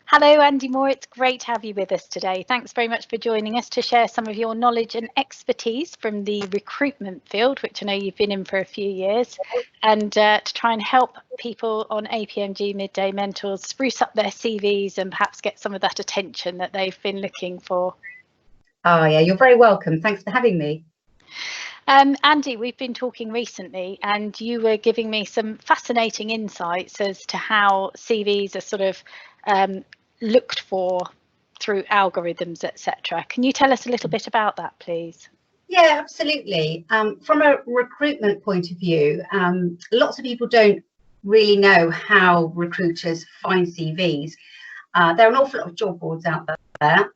Hello, Andie Moore. It's great to have you with us today. Thanks very much for joining us to share some of your knowledge and expertise from the recruitment field, which I know you've been in for a few years, and to try and help people on APMG Midday Mentors spruce up their CVs and perhaps get some of that attention that they've been looking for. Oh, yeah, you're very welcome. Thanks for having me. Andie, we've been talking recently and you were giving me some fascinating insights as to how CVs are sort of looked for through algorithms, etc. Can you tell us a little bit about that, please? Yeah, absolutely. From a recruitment point of view, lots of people don't really know how recruiters find CVs. There are an awful lot of job boards out there,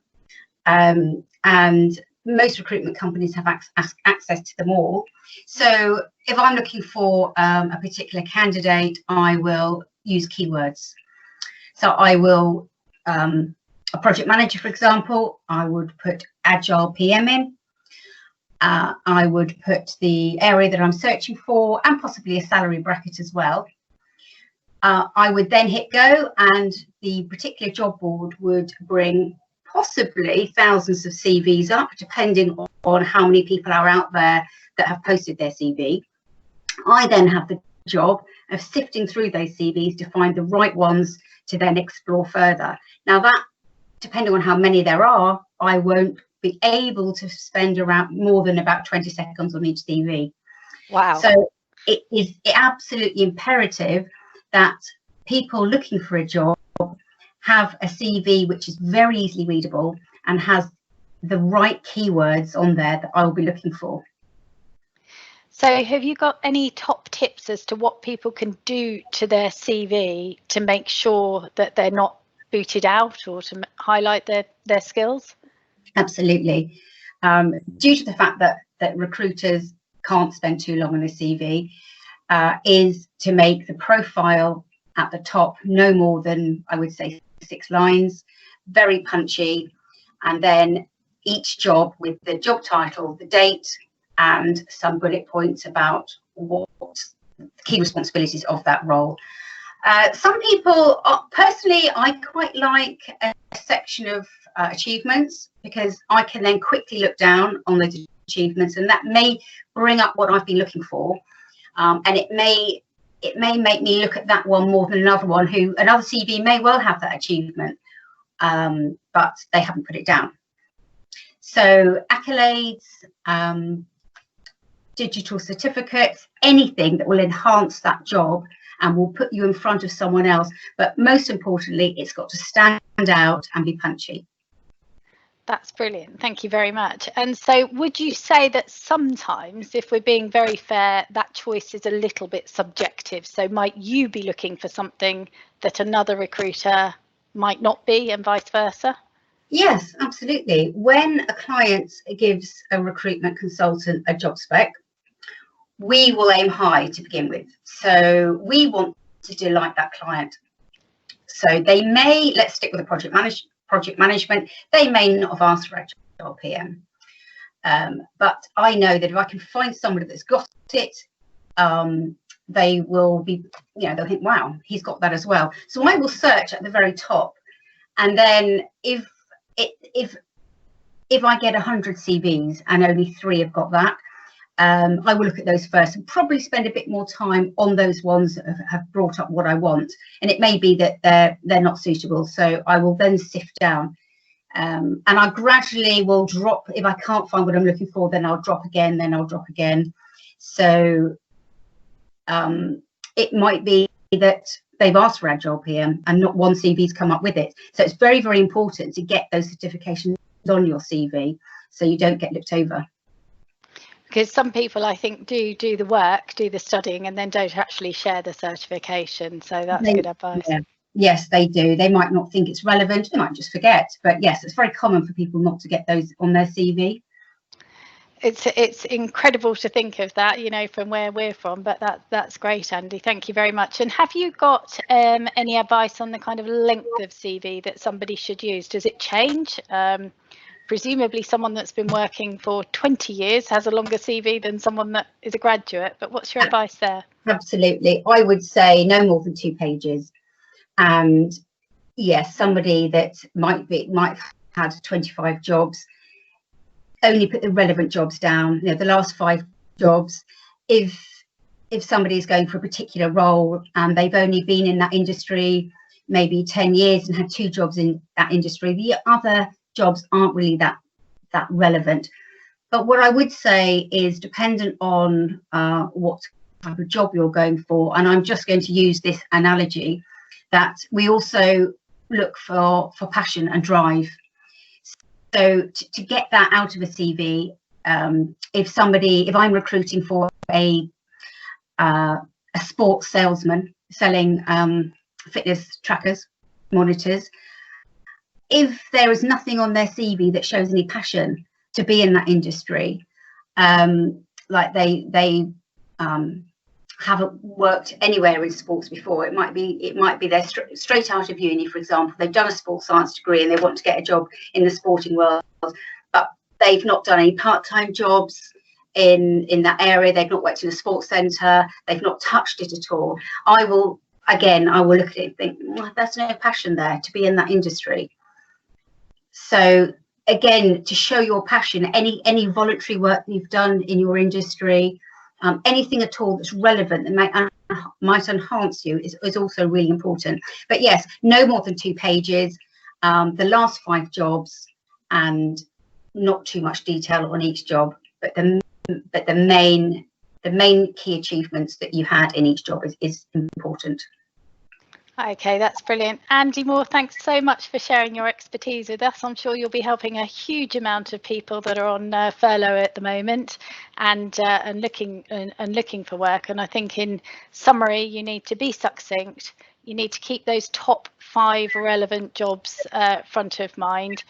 and most recruitment companies have access to them all. So if I'm looking for a particular candidate, I will use keywords. So I will, a project manager, for example, I would put Agile PM in. I would put the area that I'm searching for and possibly a salary bracket as well. I would then hit go, and the particular job board would bring possibly thousands of CVs up, depending on how many people are out there that have posted their CV. I then have the job of sifting through those CVs to find the right ones to then explore further. Now that, depending on how many there are, I won't be able to spend around more than about 20 seconds on each CV. Wow. So it is absolutely imperative that people looking for a job have a CV which is very easily readable and has the right keywords on there that I will be looking for. So have you got any top tips as to what people can do to their CV to make sure that they're not booted out, or to highlight their skills? Absolutely. Due to the fact that recruiters can't spend too long on a CV, is to make the profile at the top no more than, I would say, 6 lines, very punchy, and then each job with the job title, the date, and some bullet points about what the key responsibilities of that role. Some people, personally, I quite like a section of achievements, because I can then quickly look down on those achievements, and that may bring up what I've been looking for, and it may make me look at that one more than another one, who another CV may well have that achievement, but they haven't put it down. So accolades, digital certificates, anything that will enhance that job and will put you in front of someone else. But most importantly, it's got to stand out and be punchy. That's brilliant. Thank you very much. And so would you say that sometimes, if we're being very fair, that choice is a little bit subjective? So might you be looking for something that another recruiter might not be, and vice versa? Yes, absolutely. When a client gives a recruitment consultant a job spec, we will aim high to begin with. So we want to delight that client. So they may, let's stick with the project management, they may not have asked for Agile PM. But I know that if I can find somebody that's got it, they will be, they'll think, wow, he's got that as well. So I will search at the very top. And then if I get 100 CVs and only 3 have got that, I will look at those first and probably spend a bit more time on those ones that have brought up what I want. And it may be that they're not suitable, so I will then sift down, and I gradually will drop. If I can't find what I'm looking for, then I'll drop again, then I'll drop again. So it might be that they've asked for Agile PM and not one CV's come up with it. So it's very, very important to get those certifications on your CV so you don't get looked over. Because some people, I think, do the work, do the studying, and then don't actually share the certification. So that's good advice. Yeah. Yes, they do. They might not think it's relevant. They might just forget. But yes, it's very common for people not to get those on their CV. It's incredible to think of that, from where we're from. But that's great, Andie. Thank you very much. And have you got any advice on the kind of length of CV that somebody should use? Does it change? Presumably someone that's been working for 20 years has a longer CV than someone that is a graduate, but what's your advice there? Absolutely. I would say no more than 2 pages. And yes, somebody that might have had 25 jobs, only put the relevant jobs down, you know, the last 5 jobs. If somebody is going for a particular role and they've only been in that industry maybe 10 years and had 2 jobs in that industry, the other jobs aren't really that relevant. But what I would say is, dependent on what type of job you're going for, and I'm just going to use this analogy, that we also look for passion and drive. So to get that out of a CV, if I'm recruiting for a sports salesman selling fitness trackers, monitors, if there is nothing on their CV that shows any passion to be in that industry, like they haven't worked anywhere in sports before, it might be they're straight out of uni, for example, they've done a sports science degree and they want to get a job in the sporting world, but they've not done any part-time jobs in that area, they've not worked in a sports centre, they've not touched it at all. I will look at it and think, well, there's no passion there to be in that industry. So again, to show your passion, any voluntary work you've done in your industry, anything at all that's relevant that might enhance you is also really important. But yes, no more than 2 pages, the last 5 jobs, and not too much detail on each job, but the main key achievements that you had in each job is important. Okay, that's brilliant. Andie Moore, thanks so much for sharing your expertise with us. I'm sure you'll be helping a huge amount of people that are on furlough at the moment and looking for work. And I think, in summary, you need to be succinct. You need to keep those top 5 relevant jobs front of mind.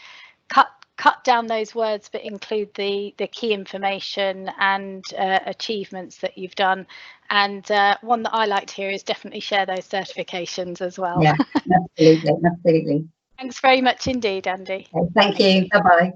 Cut down those words, but include the key information and achievements that you've done. And one that I like to hear is definitely share those certifications as well. Yeah, absolutely. Thanks very much indeed, Andie. Okay, thank you. Bye-bye.